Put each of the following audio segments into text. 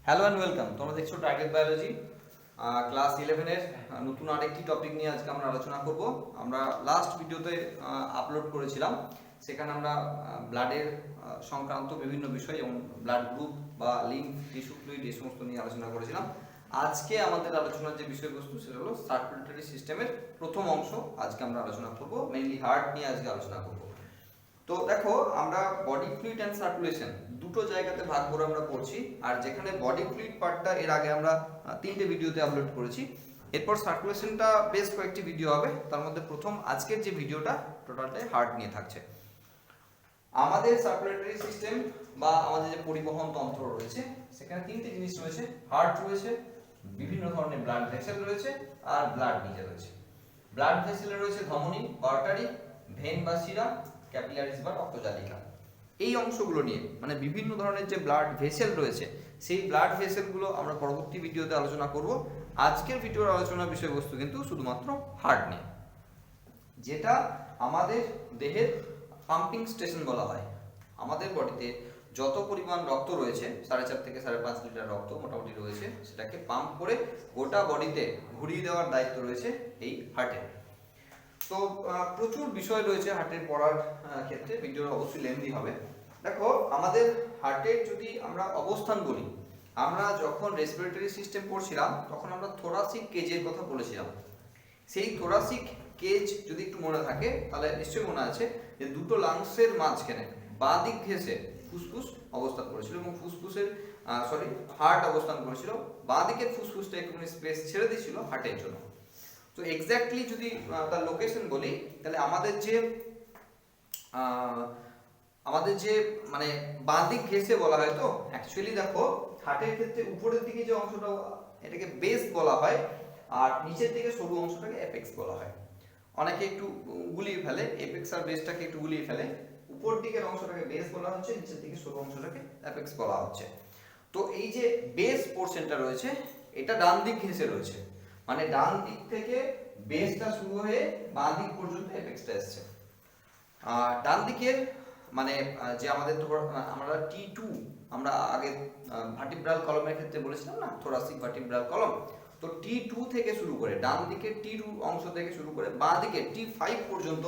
Hello and welcome. তোমরা দেখছো target biology class 11 এর নতুন আরেকটি টপিক নিয়ে আজকে আমরা আলোচনা করব। আমরা লাস্ট ভিডিওতে আপলোড করেছিলাম, সেখানে আমরা ব্লাডের সংক্রান্ত বিভিন্ন বিষয় যেমন ব্লাড গ্রুপ বা লিম্ফ টিস্যু ফ্লুইড এই সমস্ত নিয়ে আলোচনা করেছিলাম। আজকে আমাদের আলোচনার যে বিষয়বস্তু সেটা হলো সার্কুলেটরি সিস্টেমের প্রথম অংশ। আজকে আমরা আলোচনা করব, মেইনলি হার্ট নিয়ে আজকে আলোচনা করব। তো দেখো, আমরা বডি ফ্লুইড অ্যান্ড সার্কুলেশন দুটো জায়গাতে ভাগ করে আমরা পড়ছি। আর যেখানে বডি ফ্লুইড পার্টটা এর আগে আমরা তিনটে ভিডিওতে আপলোড করেছি, এরপর সার্কুলেশনটা বেশ কয়েকটি ভিডিও হবে। তার মধ্যে প্রথম আজকের যে ভিডিওটা টোটালটাই হার্ট নিয়ে থাকছে। আমাদের সার্কুলেটরি সিস্টেম বা আমাদের যে পরিবহন তন্ত্র রয়েছে সেখানে তিনটে জিনিস রয়েছে। হার্ট রয়েছে, বিভিন্ন ধরনের ব্লাড ভেসেল রয়েছে, আর ব্লাড নিজে রয়েছে। ব্লাড ভেসেলে রয়েছে ধমনী বা আর্টারি, ভেন বা শিরা, ক্যাপিলারিস বা রক্তজালিকা। এই অংশগুলো নিয়ে মানে বিভিন্ন ধরনের যে ব্লাড ভেসেল রয়েছে সেই ব্লাড ভেসেলগুলো আমরা পরবর্তী ভিডিওতে আলোচনা করব। আজকের ভিডিওর আলোচনার বিষয়বস্তু কিন্তু শুধুমাত্র হার্ট নিয়ে, যেটা আমাদের দেহের পাম্পিং স্টেশন বলা হয়। আমাদের বডিতে যত পরিমাণ রক্ত রয়েছে, 4.5 থেকে 5.5 লিটার রক্ত মোটামুটি রয়েছে, সেটাকে পাম্প করে গোটা বডিতে ঘুরিয়ে দেওয়ার দায়িত্ব রয়েছে এই হার্টের। তো প্রচুর বিষয় রয়েছে হার্টের পড়ার ক্ষেত্রে, ভিডিও অবশ্যই লেন্দি হবে। দেখো, আমাদের হার্টের যদি আমরা অবস্থান বলি, আমরা যখন রেসপিরেটরি সিস্টেম পড়ছিলাম তখন আমরা থোরাসিক কেজের কথা বলেছিলাম। সেই থোরাসিক কেজ যদি একটু মনে থাকে তাহলে নিশ্চয়ই মনে আছে যে দুটো লাংসের মাঝখানে বাঁ দিক ঘেঁষে ফুসফুস অবস্থান করেছিল এবং ফুসফুসের হার্ট অবস্থান করেছিল। বাঁ দিকের ফুসফুসটা একটুখানি স্পেস ছেড়ে দিয়েছিল হার্টের জন্য। তো এক্স্যাক্টলি যদি তার লোকেশন বলি, তাহলে আমাদের যে মানে বাঁ দিক ঘেঁষে বলা হয়। তো অ্যাকচুয়ালি দেখো, হার্টের ক্ষেত্রে উপরের দিকে যে অংশটা এটাকে বেস বলা হয়, আর নিচের দিকে সরু অংশটাকে অ্যাপেক্স বলা হয়। অনেকে একটু গুলিয়ে ফেলে, এপেক্স আর বেসটাকে একটু গুলিয়ে ফেলে। উপর দিকের অংশটাকে বেস বলা হচ্ছে, নিচের দিকে সরু অংশটাকে অ্যাপেক্স বলা হচ্ছে। তো এই যে বেস পোরশনটা রয়েছে এটা ডান দিক ঘেঁষে রয়েছে, মানে ডান দিক থেকে বেসটা শুরু হয়ে বাঁ দিক পর্যন্ত অ্যাপেক্সটা আসছে। ডান দিকের মানে যে আমাদের আমরা T2 আমরা আগে ভার্টিব্রাল কলমের ক্ষেত্রে বলেছিলাম না, থোরাসিক ভার্টিব্রাল কলম। তো T2 থেকে শুরু করে ডান দিকের T2 অংশ থেকে শুরু করে বাঁ দিকের T5 পর্যন্ত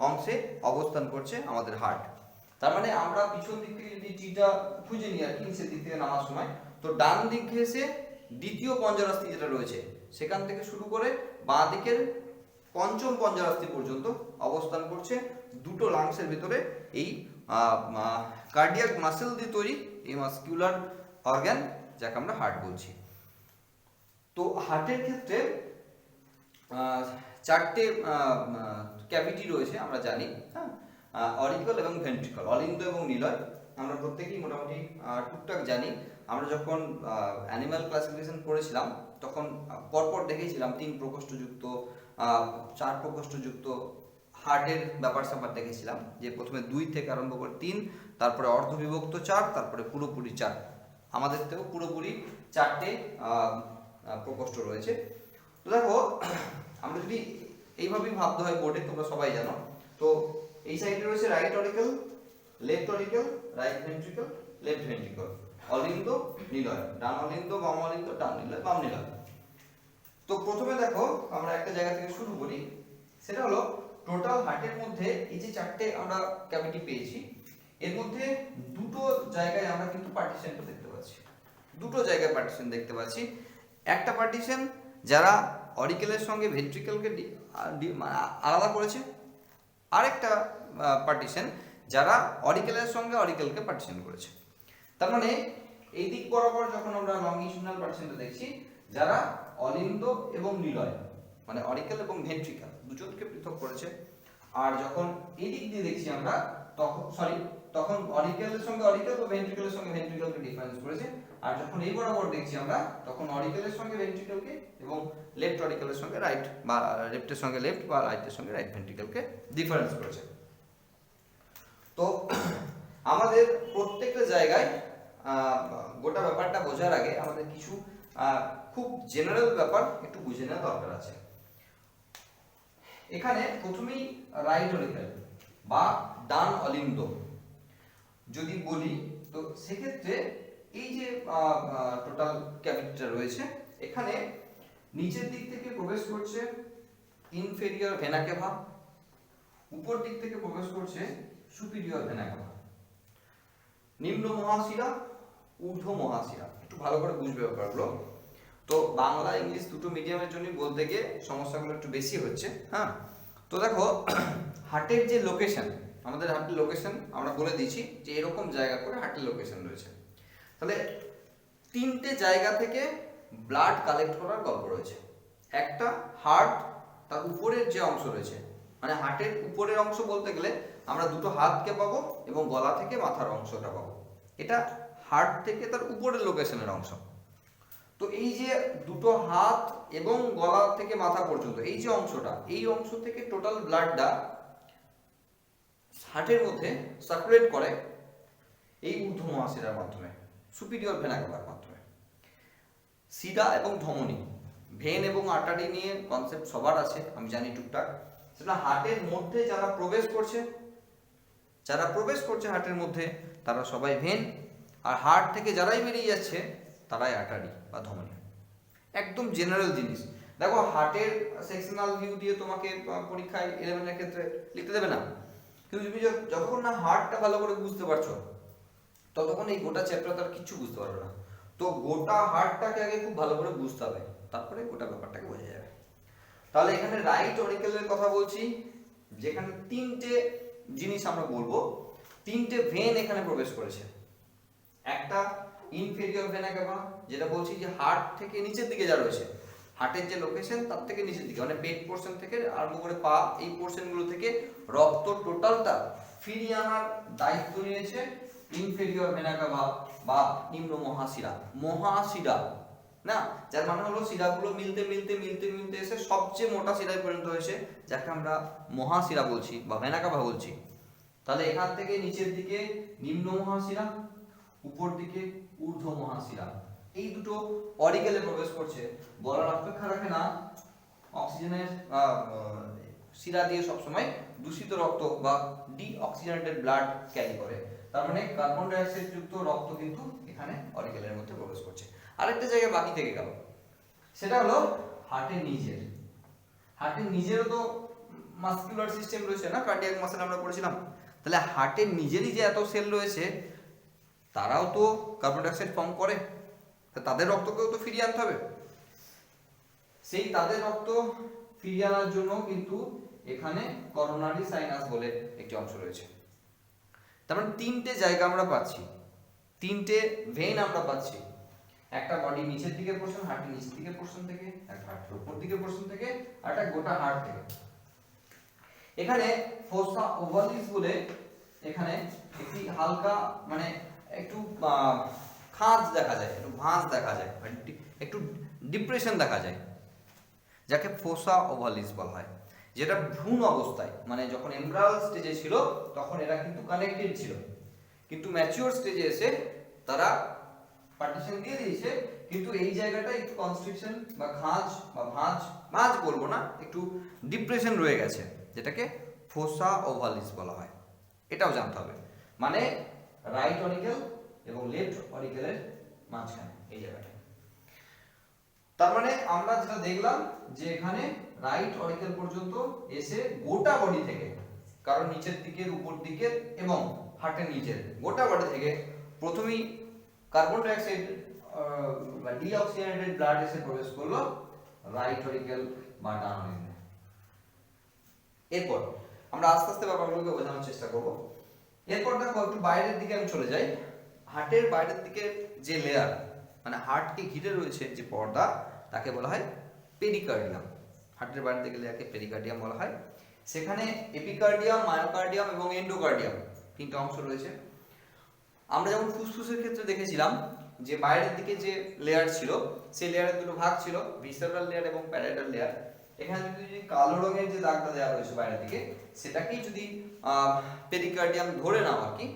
অংশে অবস্থান করছে আমাদের হার্ট। তার মানে আমরা পিছন দিক থেকে যদি টিটা খুঁজে নিই আর কি, নিচের দিক থেকে নামার সময়, তো ডান দিক ঘেঁষে দ্বিতীয় পঞ্জরাস্থি যেটা রয়েছে সেখান থেকে শুরু করে বাঁ দিকের পঞ্চম পঞ্জরাস্থি পর্যন্ত অবস্থান করছে দুটো লাংসের ভিতরে এই কার্ডিয়াক মাসেল দিয়ে তৈরি এই মাসকিউলার অর্গান, যাকে আমরা হার্ট বলছি। তো হার্টের ক্ষেত্রে চারটে ক্যাভিটি রয়েছে আমরা জানি, হ্যাঁ, অরিকল এবং ভেন্ট্রিকল, অলিন্দ এবং নিলয়। আমরা প্রত্যেকেই মোটামুটি টুকটাক জানি। আমরা যখন অ্যানিমাল ক্লাসিফিকেশন পড়েছিলাম তখন পরপর দেখেছিলাম 3 প্রকোষ্ঠযুক্ত 4 প্রকোষ্ঠযুক্ত হার্টের ব্যাপার স্যাপার দেখেছিলাম, যে প্রথমে 2 থেকে আরম্ভ করে 3, তারপরে অর্ধবিভক্ত 4, তারপরে পুরোপুরি 4। আমাদের থেকেও পুরোপুরি 4টে প্রকোষ্ঠ রয়েছে। তো দেখো, আমরা যদি এইভাবেই ভাবতে হয় বোর্ডে, তোমরা সবাই জানো। তো এই সাইডে রয়েছে right auricle, left auricle, right ventricle, left ventricle, অলিন্দ নিলয়, ডান অলিন্দ বাম অলিন্দ, ডান নিলয় বাম নিলয়। তো প্রথমে দেখো, আমরা একটা জায়গা থেকে শুরু করি, সেটা হলো টোটাল হার্টের মধ্যে এই যে 4টে আমরা ক্যাভিটি পেয়েছি, এর মধ্যে দুটো জায়গায় আমরা কিন্তু পার্টিশনটা দেখতে পাচ্ছি। দুটো জায়গায় পার্টিশন দেখতে পাচ্ছি। একটা পার্টিশন যারা অরিকেলের সঙ্গে ভেন্ট্রিকলকে আলাদা করেছে, আরেকটা পার্টিশন যারা অরিকেলের সঙ্গে অরিকেলকে পার্টিশন করেছে। তার মানে এই দিক বরাবর যখন আমরা লংগিটিউডিনাল পার্টিশনটা দেখছি, যারা অলিন্দ এবং নিলয় মানে অরিকেল এবং ভেন্ট্রিকল দুজনকে পৃথক করেছে। আর যখন এই দিক দিয়ে দেখছি আমরা তখন অরিকেলের সঙ্গে অরিকেল বা ভেন্ট্রিকলের সঙ্গে ভেন্ট্রিকলকে ডিফারেন্স করেছে। আর যখন এই বরাবর দেখছি আমরা, তখন অরিকেলের সঙ্গে ভেন্ট্রিকলকে এবং লেফট অরিকেলের সঙ্গে রাইট বা লেফটের সঙ্গে লেফট বা রাইটের সঙ্গে রাইট ভেন্ট্রিকলকে ডিফারেন্স করেছে। তো আমাদের প্রত্যেকটা জায়গায় গোটা ব্যাপারটা বোঝার আগে আমাদের কিছু খুব জেনারেল ব্যাপার একটু বুঝে নেওয়া দরকার আছে। এখানে প্রথমেই রাইট অরিকেল বা ডান অলিন্দ যদি বলি, তো সেক্ষেত্রে এই যে টোটাল ক্যাভিটিটা রয়েছে, এখানে নিচের দিক থেকে প্রবেশ করছে ইনফেরিয়র ভেনা ক্যাভা, উপর দিক থেকে প্রবেশ করছে সুপিরিয়র ভেনা ক্যাভা। নিম্ন মহাশিরা, ঊর্ধ্ব মহাশিরা, একটু ভালো করে বুঝবে ব্যাপারগুলো। তো বাংলা ইংলিশ দুটো মিডিয়ামের জন্য বলতে গিয়ে সমস্যাগুলো একটু বেশি হচ্ছে। হ্যাঁ, তো দেখো হার্টের যে লোকেশন, আমাদের হার্টের লোকেশন আমরা বলে দিয়েছি যে এরকম জায়গা করে হার্টের লোকেশন রয়েছে। তাহলে তিনটে জায়গা থেকে ব্লাড কালেক্ট করার গল্প রয়েছে। একটা হার্ট, তার উপরের যে অংশ রয়েছে, মানে হার্টের উপরের অংশ বলতে গেলে আমরা দুটো হাতকে পাবো এবং গলা থেকে মাথার অংশটা পাবো, এটা হার্ট থেকে তার উপরের লোকেশনের অংশ। তো এই যে দুটো হাত এবং গলা থেকে মাথা পর্যন্ত এই যে অংশটা, এই অংশ থেকে টোটাল ব্লাডটা হার্টের মধ্যে সার্কুলেট করে এই ঊর্ধ্ব মহাশিরার মাধ্যমে, সুপিরিয়র ভেনা ক্যাভার মাধ্যমে। শিরা এবং ধমনী, ভেন এবং আর্টারি নিয়ে কনসেপ্ট সবার আছে, আমি জানি টুকটাক। সেটা হার্টের মধ্যে যারা প্রবেশ করছে হার্টের মধ্যে, তারা সবাই ভেন, আর হার্ট থেকে যারাই বেরিয়ে যাচ্ছে তারাই আর্টারি বা ধমনী। একদম জেনারেল জিনিস। দেখো হার্টের সেকশনাল ভিউ দিয়ে তোমাকে পরীক্ষায় 11 এর ক্ষেত্রে লিখতে দেবে না, কিন্তু তুমি যতক্ষণ না হার্টটা ভালো করে বুঝতে পারছো ততক্ষণ এই গোটা চ্যাপ্টার কিছু বুঝতে পারবে না। তো গোটা হার্টটাকে আগে খুব ভালো করে বুঝতে হবে, তারপরে গোটা ব্যাপারটাকে বোঝা যাবে। তাহলে এখানে রাইট অরিকেলের কথা বলছি, যেখানে তিনটে জিনিস আমরা বলবো, তিনটে ভেন এখানে প্রবেশ করেছে। একটা ইনফেরিয়র ভেনা ক্যাভা, যেটা বলছি যে হার্ট থেকে নিচের দিকে যা রয়েছে, হার্টের যে লোকেশন তার থেকে নিচের দিকে, মানে পেট পোর্শন থেকে আরম্ভ করে পা, এই পোর্শনগুলো থেকে রক্ত টোটালটা ফিরিয়ে আনার দায়িত্ব নিয়েছে ইনফেরিয়র ভেনা ক্যাভা বা নিম্ন মহাশিরা। মহাশিরা না, যার মানে হলো শিরাগুলো মিলতে মিলতে মিলতে মিলতে এসে সবচেয়ে মোটা শিরায় পরিণত হয়েছে, যাকে আমরা মহাশিরা বলছি বা ভেনা ক্যাভা বলছি। তাহলে এখান থেকে নিচের দিকে নিম্ন মহাশিরা, উপর দিকে ঊর্ধ্ব মহাশিরা, এই দুটো অরিকেলে প্রবেশ করছে। বলার অপেক্ষা রাখে না, অক্সিজেনের শিরা দিয়ে সবসময় দূষিত রক্ত বা ডিঅক্সিজেনেটেড ব্লাড ক্যারি করে, তার মানে কার্বন ডাই অক্সাইড যুক্ত রক্ত কিন্তু এখানে অরিকেলের মধ্যে প্রবেশ করছে। আরেকটা জায়গা বাকি থেকে গেল, সেটা হলো হার্টের নিজের। হার্টের নিজেরও তো মাসকুলার সিস্টেম রয়েছে না, কার্ডিয়াক মাসেল আমরা পড়েছিলাম। তাহলে হার্টের নিজেরই যে এত সেল রয়েছে, তারাও তো কার্বন ডাই অক্সাইড ফর্ম করে, তাদের রক্তকেও তো ফিরিয়ে আনতে হবে। সেই তাদের রক্ত ফিরিয়ে আনার জন্য কিন্তু এখানে করোনারি সাইনাস বলে একটি অংশ রয়েছে। তার মানে তিনটে জায়গা আমরা পাচ্ছি, তিনটে ভেন আমরা পাচ্ছি। একটা বডি নিচের দিকের পোরশন, হার্টের নিচের দিকের পোরশন থেকে, একটা হার্টের উপর দিকের পোরশন থেকে, আর একটা গোটা হার্ট থেকে। এখানে ফোসা ওভালিস বলে এখানে একটি হালকা মানে একটু খাঁজ দেখা যায়, একটু ভাঁজ দেখা যায়, একটু ডিপ্রেশন দেখা যায়, যাকে ফোসা ওভালিস বলা হয়, যেটা ভ্রূণ অবস্থায়, মানে যখন এমব্রায়াল স্টেজে ছিল তখন এরা কিন্তু কানেক্টেড ছিল, কিন্তু ম্যাচিওর স্টেজে এসে তারা পার্টিশন দিয়ে দিয়েছে, কিন্তু এই জায়গাটা একটু কনস্ট্রিকশন বা খাঁজ বা ভাঁজ বলবো না, একটু ডিপ্রেশন রয়ে গেছে, যেটাকে ফোসা ওভালিস বলা হয়। এটাও জানতে হবে, মানে রাইট অরিকেল এবং লেফট অরিকেলের মাঝখানে এই জায়গাটা। তার মানে আমরা যেটা দেখলাম যে এখানে রাইট অরিকেল পর্যন্ত এসে গোটা বডি থেকে, কারণ নিচের দিকের, উপর দিকের এবং হার্টের নিচের গোটা বডি থেকে প্রথমেই কার্বন ডাই অক্সাইড বা ডিঅক্সিজেনেটেড ব্লাড এসে প্রবেশ করলো রাইট অরিকেল বা ডান অরিকেলে। এরপর আমরা আস্তে আস্তে ব্যাপারগুলোকে বোঝানোর চেষ্টা করব। এরপর দেখো একটু বাইরের দিকে আমি চলে যাই। হার্টের বাইরের দিকে যে লেয়ার, মানে হার্টকে ঘিরে রয়েছে যে পর্দা, তাকে বলা হয় পেরিকার্ডিয়াম। হার্টের বাইরের দিকে লেয়ারকে পেরিকার্ডিয়াম বলা হয়। সেখানে এপিকার্ডিয়াম, মায়োকার্ডিয়াম এবং এন্ডোকার্ডিয়াম তিনটা অংশ রয়েছে। আমরা যেমন ফুসফুসের ক্ষেত্রে দেখেছিলাম যে বাইরের দিকে যে লেয়ার ছিল, সেই লেয়ারের দুটো ভাগ ছিল, ভিসেরাল লেয়ার এবং প্যারাইটাল লেয়ার। এখানে যদি কালো রঙের যে দাগটা দেওয়া রয়েছে বাইরের দিকে, সেটাকেই যদি পেরিকার্ডিয়াম ধরে নাও আর কি,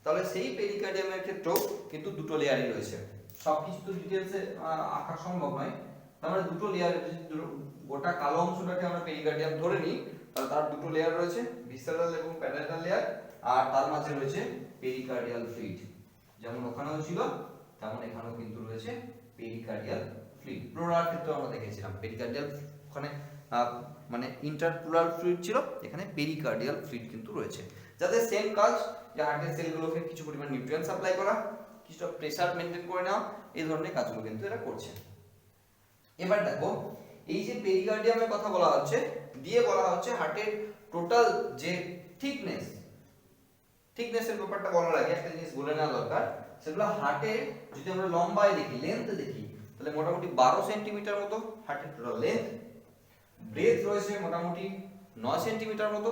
তাহলে সেই পেরিকার্ডিয়ামের ক্ষেত্রেও কিন্তু দুটো লেয়ারই রয়েছে। সবকিছু তো ডিটেলসে আঁকা সম্ভব নয়, তার মানে দুটো লেয়ার, গোটা কালো অংশটাকে আমরা পেরিকার্ডিয়াম ধরে নিই, তাহলে তার দুটো লেয়ার রয়েছে, ভিসেরাল এবং প্যারাইটাল লেয়ার, আর তার মাঝে রয়েছে পেরিকার্ডিয়াল ফ্লুইড, যেমন ওখানেও ছিল তেমন এখানেও কিন্তু রয়েছে পেরিকার্ডিয়াল ফ্লুইড। প্লুরাল ক্ষেত্রে আমরা দেখেছিলাম পেরিকার্ডিয়াল, ওখানে মানে ইন্টারপ্লুরাল ফ্লুইড ছিল, এখানে পেরিকার্ডিয়াল ফ্লুইড কিন্তু রয়েছে, যাদের সেম কাজ যে হার্টের সেলগুলোকে কিছু পরিমাণ নিউট্রিয়েন্ট সাপ্লাই করা, কিছুটা প্রেসার মেনটেন করে নেওয়া, এই ধরনের কাজগুলো কিন্তু এরা করছে। এবার দেখো এই যে পেরিকার্ডিয়ামের কথা বলা হচ্ছে, দিয়ে বলা হচ্ছে হার্টের টোটাল যে থিকনেসের ব্যাপারটা বলার আগে একটা জিনিস বলে নেওয়া দরকার, সেগুলো হার্টের যদি আমরা লম্বায় দেখি, লেন্থ দেখি, তাহলে মোটামুটি 12 সেন্টিমিটার মতো হার্টের টোটাল লেন্থ, ব্রেথ রয়েছে মোটামুটি 9 সেন্টিমিটার মতো,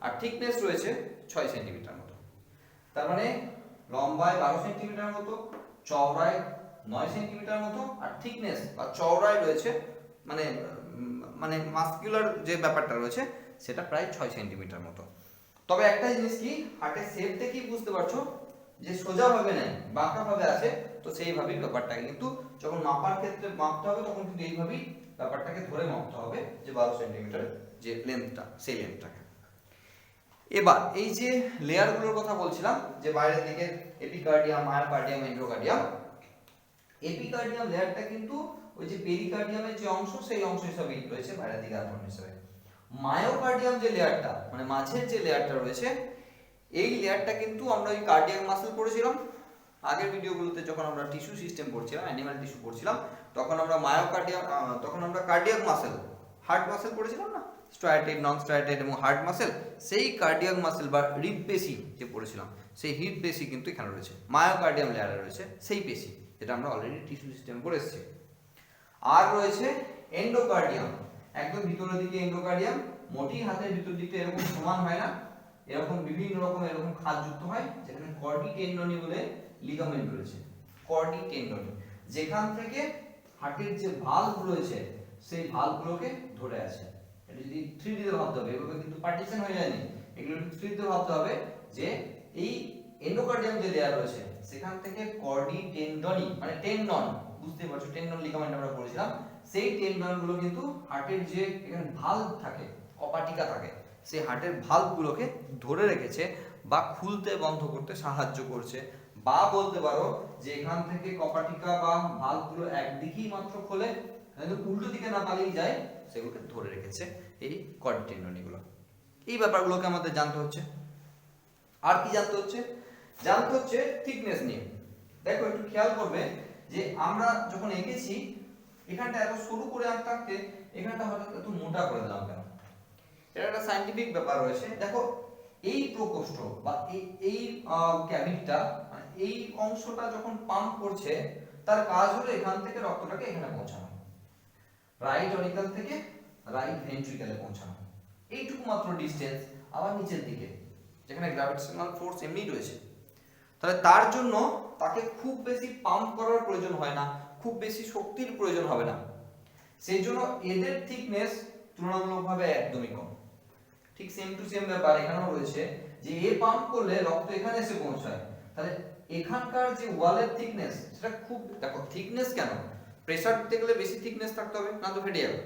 আর থিকনেস রয়েছে 6 সেন্টিমিটার মতো। তার মানে লম্বায় 12 সেন্টিমিটার মতো, চওড়ায় 9 সেন্টিমিটার মতো, আর থিকনেস বা চওড়ায় রয়েছে মানে মাসকুলার যে ব্যাপারটা রয়েছে সেটা প্রায় 6 সেন্টিমিটার মতো। তবে একটা জিনিস কি, হার্টের শেপ দেখেই বুঝতে পারছো যে সোজা ভাবে নাই, বাঁকা ভাবে আছে, তো সেইভাবেই ব্যাপারটাকে কিন্তু যখন মাপার ক্ষেত্রে মাপতে হবে তখন কিন্তু এইভাবেই ব্যাপারটাকে ধরে মাপতে হবে যে 12 সেন্টিমিটারের যে লেন্থটা, সেই লেন্থটাকে। এবার এই যে লেয়ারগুলোর কথা বলছিলাম, যে বাইরের দিকে এপিকার্ডিয়াম, মায়োকার্ডিয়াম, এন্ডোকার্ডিয়াম, এপিকার্ডিয়াম লেয়ারটা কিন্তু ওই যে পেরিকার্ডিয়ামের যে অংশ সেই অংশ হিসাবেই রয়েছে বাইরের দিকে আবরণ হিসাবে। মায়োকার্ডিয়াম যে লেয়ারটা মানে মাঝের যে লেয়ারটা রয়েছে, এই লেয়ারটা কিন্তু আমরা ওই কার্ডিয়াক মাসল পড়েছিলাম আগের ভিডিওগুলোতে, যখন আমরা টিস্যু সিস্টেম পড়ছিলাম, অ্যানিমাল টিস্যু পড়ছিলাম, তখন আমরা কার্ডিয়াক মাসল, হার্ট মাসল পড়েছিলাম না, স্ট্রায়াটেড, নন স্ট্রায়াটেড এবং হার্ট মাসল, সেই কার্ডিয়াক মাসল বা হৃদ পেশি যে পড়েছিলাম, সেই হৃদ পেশি কিন্তু এখানে রয়েছে, মায়োকার্ডিয়াম লেয়ারে রয়েছে সেই পেশি, যেটা আমরা অলরেডি টিস্যু সিস্টেম পড়ে এসেছি। আর রয়েছে এন্ডোকার্ডিয়াম, একদম ভিতরের দিকে এন্ডোকার্ডিয়াম, মোটি হাতের ভিতর দিকটা এরকম সমান হয় না, এরকম বিভিন্ন রকম এরকম খাঁজ যুক্ত হয়, যেখানে কর্ডি টেন্ডনি বলে লিগামেন্ট রয়েছে, কর্ডি টেন্ডনি, যেখান থেকে হার্টের যে ভালভ রয়েছে সেই ভালভগুলোকে ধরে আছে। এটা যদি 3D তে ভাবতে হবে, এভাবে কিন্তু পার্টিশন হয়ে যায়নি, এগুলো 3D তে ভাবতে হবে যে এই এন্ডোকার্ডিয়াম যে লেয়ার রয়েছে সেখান থেকে কর্ডি টেন্ডনি মানে টেন্ডন, বুঝতে পারছো টেন্ডন লিগামেন্ট আমরা পড়েছিলাম, সেই টেন্ডন গুলো কিন্তু হার্টের যে এখানে ভালভ থাকে, কপাটিকা থাকে, সেই হার্টের ভালভগুলোকে ধরে রেখেছে বা খুলতে বন্ধ করতে সাহায্য করছে, বা বলতে পারো যে এখান থেকে কপাটিকা বা ভালভগুলো একদিকেই মাত্র খোলে, কিন্তু উল্টো দিকে না পালিয়ে যায়, সেগুলোকে ধরে রেখেছে এই কর্ডি টেন্ডনিগুলো। এই ব্যাপারগুলোকে আমাদের জানতে হচ্ছে। আর কি জানতে হচ্ছে? জানতে হচ্ছে থিকনেস নিয়ে। দেখো একটু খেয়াল করবে যে আমরা যখন এঁকেছি এখানটা এত সরু করে আঁকতে আঁকতে এখানটা হঠাৎ একটু মোটা করে দিলাম কেন? এটা একটা সায়েন্টিফিক ব্যাপার রয়েছে। দেখো এই প্রকোষ্ঠ বা এই ক্যাভিটিটা মানে এই অংশটা যখন পাম্প করছে, তার কাজ হলো এখান থেকে রক্তটাকে এখানে পৌঁছানো, রাইট অরিকল থেকে রাইট ভেন্ট্রিকলে পৌঁছানো, এইটুকু মাত্র ডিসটেন্স, আবার নিচের দিকে যেখানে গ্র্যাভিটেশনাল ফোর্স এমনি রয়েছে। তাহলে তার জন্য তাকে খুব বেশি পাম্প করার প্রয়োজন হয় না, খুব বেশি শক্তির প্রয়োজন হবে না, সেই জন্য এদের থিকনেস তুলনামূলকভাবে একদমই কম। ঠিক সেম টু সেম ব্যাপার এখানেও রয়েছে যে এ পাম্প করলে রক্ত এখানে এসে পৌঁছায়, তাহলে এখানকার যে ওয়ালের থিকনেস সেটা খুব, দেখো থিকনেস কেন, প্রেসার দিতে গেলে বেশি থিকনেস থাকতে হবে, না তো ফেটে যাবে।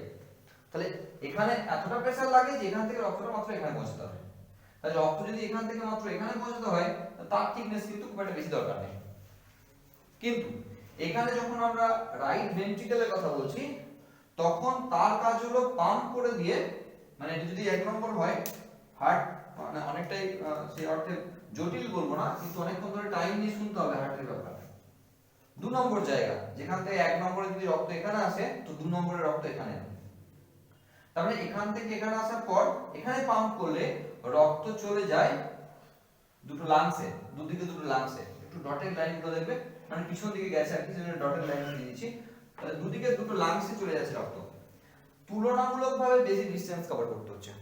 তাহলে এখানে এতটা প্রেসার লাগে যে এখান থেকে রক্তটা মাত্র এখানে পৌঁছাতে হবে। তাহলে রক্ত যদি এখান থেকে মাত্র এখানে পৌঁছাতে হয়, তার থিকনেস কিন্তু খুব একটা বেশি দরকার নেই। কিন্তু এখানে যখন আমরা রাইট ভেন্ট্রিকলের কথা বলছি, তখন তার কাজ হলো পাম্প করে দিয়ে, মানে এটা যদি 1 নম্বর হয় হার্ট, মানে অনেকটাই সেই অর্থে জটিল বলবো না, কিন্তু অনেকক্ষণ ধরে টাইম নিয়ে শুনতে হবে হার্টের ব্যাপার। 2 নম্বর জায়গা, যেখান থেকে 1 নম্বরে যদি রক্ত এখানে আসে, তো 2 নম্বরে রক্ত এখানে আসে। তার মানে এখান থেকে এখানে আসার পর এখানে পাম্প করলে রক্ত চলে যায় দুটো লাংসে, দুদিকে দুটো লাংসে, একটু ডটেড লাইনগুলো দেখবে, মানে পিছন দিকে গেছে আর কি, সেজন্য ডটেড লাইন দিয়ে দিয়েছি। তাহলে দুদিকে দুটো লাংসে চলে যাচ্ছে রক্ত, তুলনামূলকভাবে বেশি ডিসটেন্স কভার করতে হচ্ছে।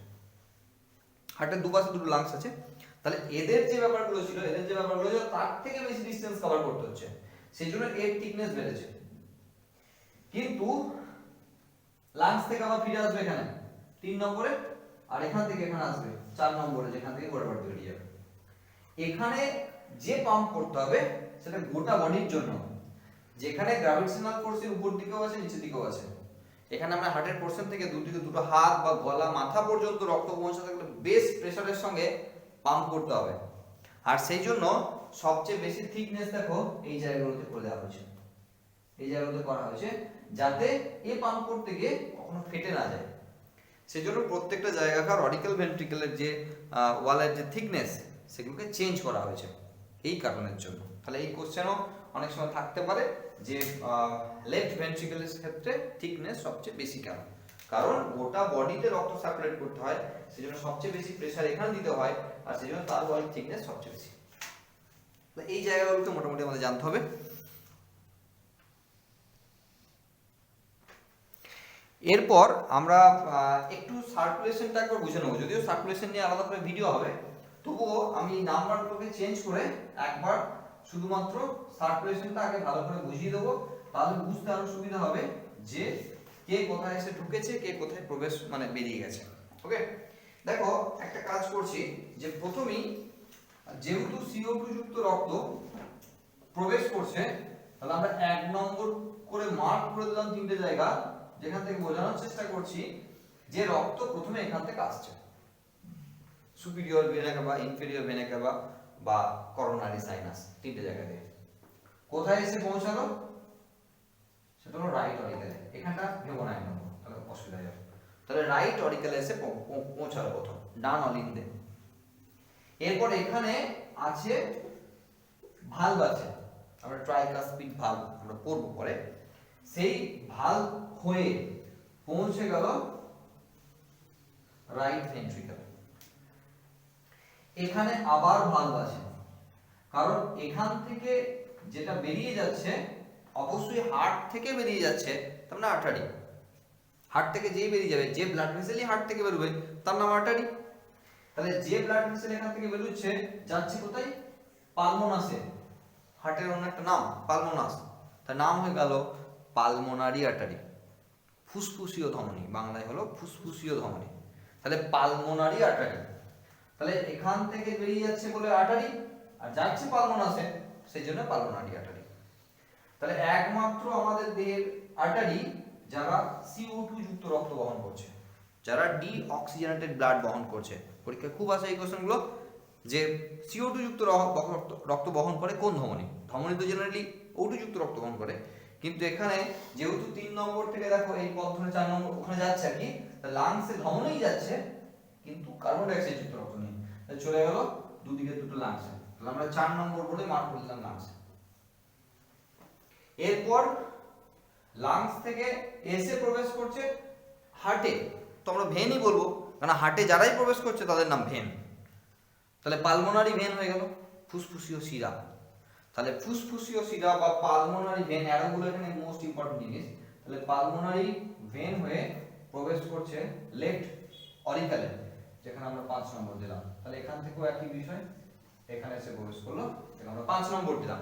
হার্টের দুপাশে দুটো লাংস আছে, তাহলে এদের যে ব্যাপারগুলো ছিল তার থেকে বেশি ডিসটেন্স কভার করতে হচ্ছে, সেই জন্য এর থিকনেস বেড়েছে। কিন্তু লাংস থেকে আবার ফিরে আসবে এখানে 3 নম্বরে, আর এখান থেকে এখানে আসবে 4 নম্বরে, যেখান থেকে গোটা বডি বেরিয়ে যাবে। এখানে যে পাম্প করতে হবে সেটা গোটা বডির জন্য, যেখানে গ্র্যাভিটেশনাল ফোর্সের উপর দিকেও আছে নিচের দিকেও আছে। এখানে আমরা হার্টের পোরশন থেকে দুদিকে দুটো হাত বা গলা মাথা পর্যন্ত রক্ত পৌঁছাতে গেলে বেশ প্রেসারের সঙ্গে পাম্প করতে হবে, আর সেই জন্য সবচেয়ে বেশি থিকনেস দেখো এই জায়গাগুলোতে করে দেওয়া হয়েছে। এই জায়গাতে করা হয়েছে যাতে এ পাম্প করতে গিয়ে কখনো ফেটে না যায়। সেজন্য প্রত্যেকটা জায়গাকার অডিক্যাল ভেন্ট্রিকেলের যে ওয়ালের যে থিকনেস সেগুলোকে চেঞ্জ করা হয়েছে এই কারণের জন্য। তাহলে এই কোশ্চেনও অনেক সময় থাকতে পারে যে লেফট ভেন্ট্রিকেলের ক্ষেত্রে থিকনেস সবচেয়ে বেশি কেন? কারণ গোটা বডিতে রক্ত সার্কুলেট করতে হয়, সেজন্য সবচেয়ে বেশি প্রেসার এখানে দিতে হয়, আর সেজন্য তার ওয়ালের থিকনেস সবচেয়ে বেশি। এই জায়গাগুলোকে মোটামুটি আমাদের জানতে হবে। এরপর আমরা একটু সার্কুলেশনটা একবার বুঝে নেবো, যদিও সার্কুলেশন নিয়ে আলাদা করে ভিডিও হবে, তবুও আমি নাম্বারগুলোকে চেঞ্জ করে একবার শুধুমাত্র সার্কুলেশনটা আগে ভালো করে বুঝিয়ে দেবো, তাহলে বুঝতে আরো সুবিধা হবে যে কে কোথায় এসে ঢুকেছে, কে কোথায় প্রবেশ মানে বেরিয়ে গেছে। ওকে, দেখো একটা কাজ করছি যে প্রথমেই যেহেতু CO2 যুক্ত রক্ত প্রবেশ করছে, তাহলে আমরা 1 নম্বর করে মার্ক করে দিলাম তিনটে জায়গা, যেখান থেকে বোঝানোর চেষ্টা করছি যে রক্ত প্রথমে এখান থেকে আসছে, superior vena CAVA, inferior vena CAVA বা করোনারি সাইনাস, তিনটে জায়গা দিয়ে কোথায় এসে পৌঁছালো, সেটা হলো রাইট অরিক্যালে। এখানটা ভেবো না একদম, তাহলে অসুবিধা হয়ে যাবে। তাহলে রাইট অরিক্যালে এসে পৌঁছালো প্রথম, ডান অলিন্দে। এরপর এখানে আছে ভালভ আছে, আমরা ট্রাইকাসপিড ভালভ আমরা পড়বো পরে, সেই ভালভ হয়ে পৌঁছে গেল রাইট ভেন্ট্রিকল। এখানে আবার ভালভ আছে, কারণ এখান থেকে যেটা বেরিয়ে যাচ্ছে অবশ্যই হার্ট থেকে বেরিয়ে যাচ্ছে, তার মানে আর্টারি। হার্ট থেকে যেই বেরিয়ে যাবে, যে ব্লাড ভেসেলই হার্ট থেকে বেরোবে তার নাম আর্টারি। তাহলে যে ব্লাড ভেসেল এখান থেকে বেরোচ্ছে যাচ্ছে কোথায়? পালমোনাসে। হার্টের অন্য একটা নাম পালমোনাস, তার নাম হয়ে গেল পালমোনারি আর্টারি, ফুসফুসীয় ধমনী, বাংলায় হলো ফুসফুসীয় ধমনী। তাহলে পালমোনারি আর্টারি, তাহলে এখান থেকে বেরিয়ে যাচ্ছে বলে আর্টারি, আর যাচ্ছে পালমোনাসে, সেই জন্য পালমোনারি আর্টারি। তাহলে একমাত্র আমাদের দেহের আর্টারি যারা CO2 যুক্ত রক্ত বহন করছে, যারা ডিঅক্সিজেনেটেড ব্লাড বহন করছে। পরীক্ষায় খুব আসে এই কোশ্চেনগুলো যে CO2 যুক্ত রক্ত বহন করে কোন ধমনী? ধমনী তো জেনারেলি O2 যুক্ত রক্ত বহন করে, কিন্তু এখানে যেহেতু 3 নম্বর থেকে দেখো এই পথ ধরে 4 নম্বর ওখানে যাচ্ছে আর কি, লাংসে ধমনীই যাচ্ছে কিন্তু কার্বন ডাই অক্সাইড যুক্ত রক্ত নেই, চলে গেল দুদিকে দুটো লাংসে। তাহলে আমরা 4 নম্বর বলে মার্ক করে দিলাম লাংসে। এরপর লাংস থেকে এসে প্রবেশ করছে হার্টে, তো আমরা ভেনই বলবো, কারণ হার্টে যারাই প্রবেশ করছে তাদের নাম ভেন। তাহলে পালমোনারি ভেন হয়ে গেল ফুসফুসীয় শিরা। তাহলে ফুসফুসীয় শিরা বা পালমোনারি ভেন, অ্যারোগুলো এখানে মোস্ট ইম্পর্টেন্ট জিনিস। তাহলে পালমোনারি ভেন হয়ে প্রবেশ করছে লেফট অরিক্যালে, যেখানে আমরা 5 নম্বর দিলাম। তাহলে এখান থেকেও একই বিষয়, এখানে এসে প্রবেশ করলো, এখানে আমরা 5 নম্বর দিলাম।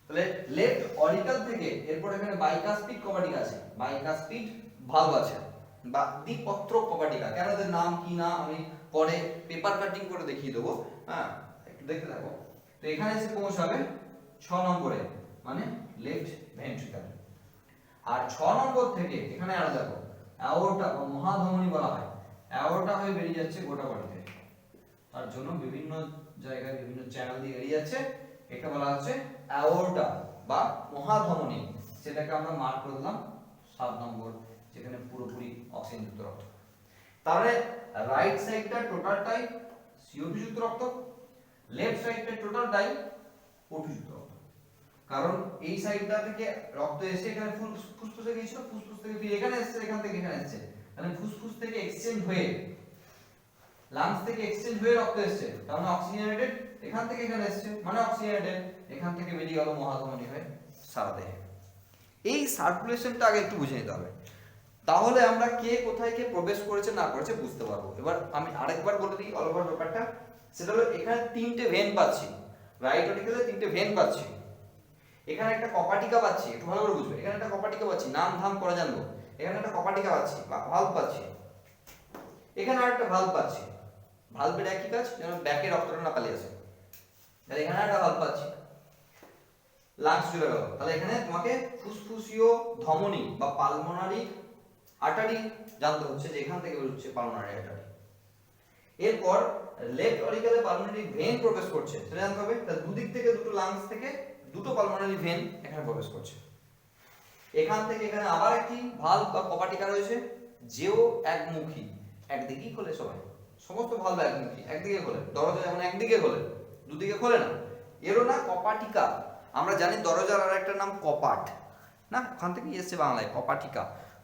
তাহলে লেফট অরিক্যাল থেকে এরপর এখানে বাইকাসপিড কপাটিকা আছে, বাইকাসপিড ভালভ আছে বা দ্বিপত্র কপাটিকা। কেন এদের নাম কি না আমি পরে পেপার কাটিং করে দেখিয়ে দেবো, হ্যাঁ একটু দেখতে থাকো। তো এখানে এসে পৌঁছাবে 6 নম্বরে, মানে লেফট ভেন্ট্রিকল। আর 6 নম্বর থেকে এখানে আরো দেখো অ্যাওর্টা বা মহাধমনী বলা হয়, অ্যাওর্টা হয়ে বেরিয়ে যাচ্ছে গোটা বডিতে, তার জন্য বিভিন্ন জায়গায় বিভিন্ন চ্যানেল দিয়ে বেরিয়ে যাচ্ছে, এটা বলা হচ্ছে অ্যাওর্টা বা মহাধমনী। সেটাকে আমরা মার্ক করে দিলাম 7 নম্বর, যেখানে পুরোপুরি অক্সিজেন যুক্ত রক্ত। তাহলে রাইট সাইডটা টোটালটাই CO2 যুক্ত রক্ত, লেফট সাইডটা টোটালটাই O2 যুক্ত রক্ত। কারণ এই সাইডটা থেকে রক্ত এসে এখানে ফুসফুসে গিয়েছিল, ফুসফুস থেকে ফিরে এখানে এসেছে, এখান থেকে এখানে এসেছে, মানে ফুসফুস থেকে এক্সচেঞ্জ হয়ে লাংস থেকে এক্সচেঞ্জ হয়ে রক্ত এসেছে, তার মানে অক্সিজেনেটেড, এখান থেকে এখানে এসেছে মানে অক্সিজেনেটেড, এখান থেকে বেরিয়ে গেল মহাধমনী হয়ে সারা দেহে। এই সার্কুলেশনটা আগে একটু বুঝে নিতে হবে, তাহলে আমরা কে কোথায় কে প্রবেশ করেছে না করেছে বুঝতে পারবো। এবার আমি আরেকবার বলে দিই অল ওভার ব্যাপারটা, সেটা হলো এখানে 3টে ভেন পাচ্ছি, রাইট অরিক্যালে 3টে ভেন পাচ্ছি, এখানে একটা কপাটিকা পাচ্ছি, একটু ভালো করে বুঝবে, এখানে একটা কপাটিকা পাচ্ছি, নাম ধাম করে জানবো, এখানে একটা কপাটিকা পাচ্ছি বা ভালভ পাচ্ছি, এখানে আরেকটা ভালভ পাচ্ছি। ভালভের একই কাজ, যেন ব্যাকে রক্তটা না পালিয়ে আসে। তাহলে এখানে একটা ভালভ পাচ্ছি, লাংস চলে গেল। তাহলে এখানে তোমাকে ফুসফুসীয় ধমনী বা পালমোনারি আর্টারি জানতে হচ্ছে, যে এখান থেকে বেরোচ্ছে পালমোনারি আর্টারি। এরপর লেফট অরিক্যালে পালমোনারি ভেন প্রবেশ করছে, সেটা জানতে হবে। তার দুদিক থেকে দুটো লাংস থেকে দুটো পালমোনারি ভেন এখানে প্রবেশ করছে। এখান থেকে এখানে আবার একটি ভালভ বা কপাটিকা রয়েছে, যেও একমুখী, একদিকেই খোলে সবাই, সমস্ত ভালভ একমুখী, একদিকে খোলে। দরজা যেমন একদিকে খোলে, দুদিকে খোলে না, এরও না কপাটিকা। আমরা জানি দরজার আর একটা নাম কপাট, না ওখান থেকেই এসছে বাংলায় কপাটিকা।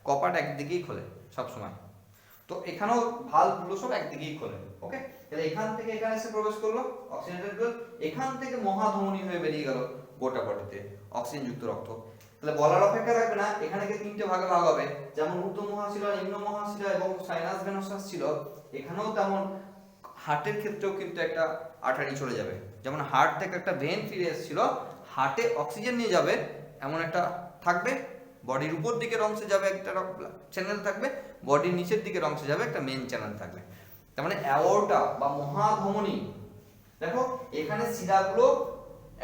কপাট একদিকেই খোলে সবসময়। তো এখানেও ভালভগুলো সব একদিকেই খোলে। ওকে, তাহলে এখান থেকে এখানে এসে প্রবেশ করলো অক্সিজেনের ফুয়েল, এখান থেকে মহাধমনী হয়ে বেরিয়ে গেল গোটা বডিতে অক্সিজেন যুক্ত রক্ত। তাহলে বলার অপেক্ষা রাখবে না, এখানে তিনটে ভাগে ভাগ হবে, যেমন ঊর্ধ্ব মহাশিরা, নিম্ন মহাশিরা এবং সাইনাস ভেনাসাস ছিল, এখানেও তেমন হার্টের ক্ষেত্রেও কিন্তু একটা আর্টারি চলে যাবে। যেমন হার্ট থেকে একটা ভেন ফিরে এসেছিল, হার্টে অক্সিজেন নিয়ে যাবে এমন একটা থাকবে, বডির উপর দিকের অংশে যাবে একটা চ্যানেল থাকবে, বডির নিচের দিকের অংশে যাবে একটা মেন চ্যানেল থাকবে। তার মানে অ্যাওর্টা বা মহাধমনী, দেখো এখানে শিরাগুলো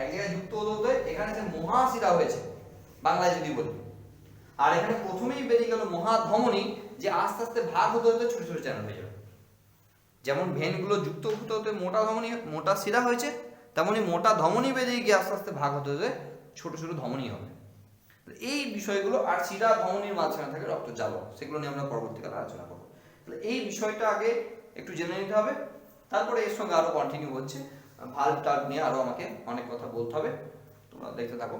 এক জায়গায় যুক্ত হতে হতে এখানে যে মহাশিরা হয়েছে বাংলায় যদি বলি, আর এখানে প্রথমেই বেরিয়ে গেল মহাধমনী, যে আস্তে আস্তে ভাগ হতে হতে ছোট ছোট চ্যানেল হয়ে যাবে। যেমন ভেনগুলো যুক্ত হতে হতে মোটা ধমনী, মোটা শিরা হয়েছে, তেমনি মোটা ধমনী বেরিয়ে গিয়ে আস্তে আস্তে ভাগ হতে হতে ছোট ছোট ধমনী হবে। এই বিষয়গুলো, আর শিরা ধমনীর মাঝখানে থাকে রক্তজালক, সেগুলো নিয়ে আমরা পরবর্তীকালে আলোচনা করবো। তাহলে এই বিষয়টা আগে একটু জেনে নিতে হবে, তারপরে এর সঙ্গে আরো কন্টিনিউ হচ্ছে। ভালভ টাল্ভ নিয়ে আরো আমাকে অনেক কথা বলতে হবে, তোমরা দেখতে থাকো।